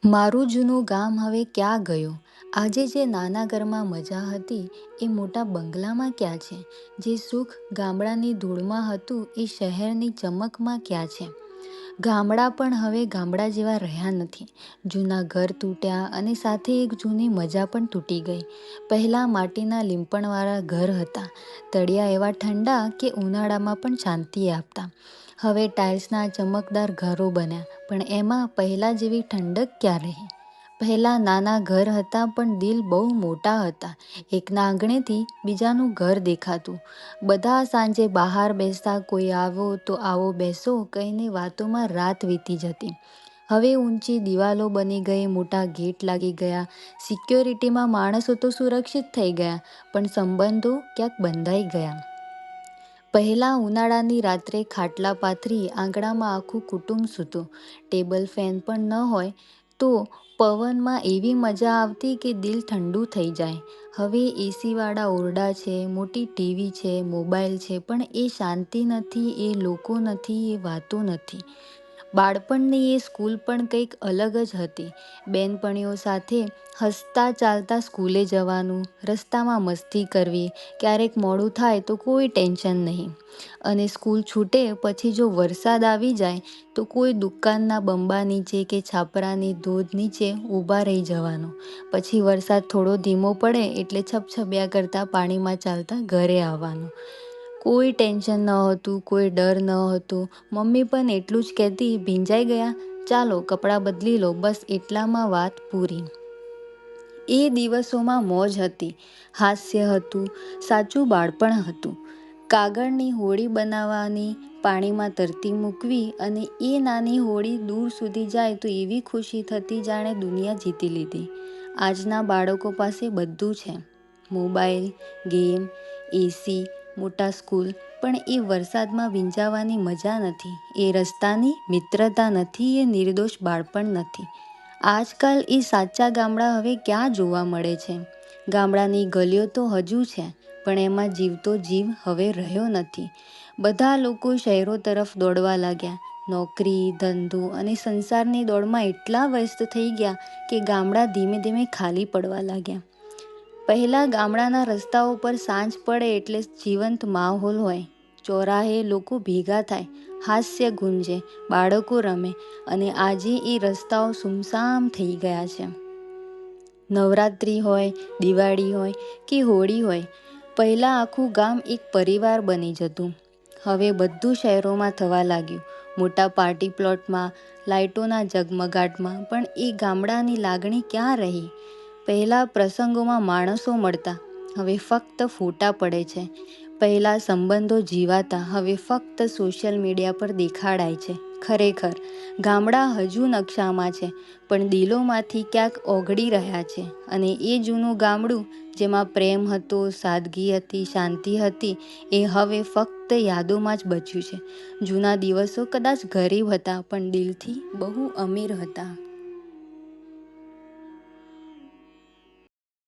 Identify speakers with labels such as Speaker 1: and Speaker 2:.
Speaker 1: મારું જૂનું ગામ હવે ક્યાં ગયું? આજે જે નાના ઘરમાં મજા હતી એ મોટા બંગલામાં ક્યાં છે? જે સુખ ગામડાની ધૂળમાં હતું એ શહેરની ચમકમાં ક્યાં છે? ગામડા પણ હવે ગામડા જેવા રહ્યા નથી. જૂના ઘર તૂટ્યા અને સાથે એક જૂની મજા પણ તૂટી ગઈ. પહેલાં માટીના લીંપણવાળા ઘર હતા. તળિયા એવા ઠંડા કે ઉનાળામાં પણ શાંતિ આપતા. હવે ટાઇલ્સના ચમકદાર ઘરો બન્યા, પણ એમાં પહેલાં જેવી ઠંડક ક્યાં રહી? પહેલાં નાના ઘર હતા પણ દિલ બહુ મોટા હતા. એકના આંગણેથી બીજાનું ઘર દેખાતું. બધા સાંજે બહાર બેસતા, કોઈ આવો તો આવો બેસો કહીને વાતોમાં રાત વીતી જતી. હવે ઊંચી દિવાલો બની ગઈ, મોટા ગેટ લાગી ગયા. સિક્યોરિટીમાં માણસો તો સુરક્ષિત થઈ ગયા, પણ સંબંધો ક્યાંક બંધાઈ ગયા. પહેલાં ઉનાળાની રાત્રે ખાટલા પાથરી આંગણામાં આખું કુટુંબ સૂતું. ટેબલ ફેન પણ ન હોય તો પવનમાં એવી મજા આવતી કે દિલ ઠંડુ થઈ જાય. હવે એસીવાળા ઓરડા છે, મોટી ટીવી છે, મોબાઈલ છે, પણ એ શાંતિ નથી, એ લોકો નથી, એ વાતો નથી. બાળપણની એ સ્કૂલ પણ કંઈક અલગ જ હતી. બેનપણીઓ સાથે હસતા ચાલતા સ્કૂલે જવાનું, રસ્તામાં મસ્તી કરવી, ક્યારેક મોડું થાય તો કોઈ ટેન્શન નહીં. અને સ્કૂલ છૂટે પછી જો વરસાદ આવી જાય તો કોઈ દુકાનના બંબા નીચે કે છાપરાની ધોધ નીચે ઊભા રહી જવાનું. પછી વરસાદ થોડો ધીમો પડે એટલે છબછબિયા કરતા પાણીમાં ચાલતા ઘરે આવવાનું. કોઈ ટેન્શન ન હતું, કોઈ ડર ન હતો. મમ્મી પણ એટલું જ કહેતી, ભીંજાઈ ગયા, ચાલો કપડાં બદલી લો, બસ એટલામાં વાત પૂરી. એ દિવસોમાં મોજ હતી, હાસ્ય હતું, સાચું બાળપણ હતું. કાગળની હોડી બનાવવાની, પાણીમાં તરતી મૂકવી અને એ નાની હોડી દૂર સુધી જાય તો એવી ખુશી થતી જાણે દુનિયા જીતી લીધી. આજના બાળકો પાસે બધું છે, મોબાઈલ, ગેમ, એસી, મોટા સ્કૂલ, પણ એ વરસાદમાં ભીંજાવાની મજા નથી, એ રસ્તાની મિત્રતા નથી, એ નિર્દોષ બાળપણ નથી. આજકાલ એ સાચા ગામડા હવે ક્યાં જોવા મળે છે? ગામડાની ગલીઓ તો હજુ છે, પણ એમાં જીવતો જીવ હવે રહ્યો નથી. બધા લોકો શહેરો તરફ દોડવા લાગ્યા. નોકરી, ધંધો અને સંસારની દોડમાં એટલા વ્યસ્ત થઈ ગયા કે ગામડા ધીમે ધીમે ખાલી પડવા લાગ્યા. પહેલાં ગામડાના રસ્તાઓ પર સાંજ પડે એટલે જીવંત માહોલ હોય. ચોરાહે લોકો ભેગા થાય, હાસ્ય ગુંજે, બાળકો રમે, અને આજે એ રસ્તાઓ સુમસામ થઈ ગયા છે. નવરાત્રિ હોય, દિવાળી હોય કે હોળી હોય, પહેલાં આખું ગામ એક પરિવાર બની જતું. હવે બધું શહેરોમાં થવા લાગ્યું, મોટા પાર્ટી પ્લોટમાં, લાઇટોના ઝગમગાટમાં, પણ એ ગામડાની લાગણી ક્યાં રહી? પહેલાં પ્રસંગોમાં માણસો મળતા, હવે ફક્ત ફોટા પડે છે. પહેલાં સંબંધો જીવાતા, હવે ફક્ત સોશિયલ મીડિયા પર દેખાડાય છે. ખરેખર ગામડા હજુ નકશામાં છે, પણ દિલોમાંથી ક્યાંક ઓગળી રહ્યા છે. અને એ જૂનું ગામડું જેમાં પ્રેમ હતો, સાદગી હતી, શાંતિ હતી, એ હવે ફક્ત યાદોમાં જ બચ્યું છે. જૂના દિવસો કદાચ ગરીબ હતા, પણ દિલથી બહુ અમીર હતા.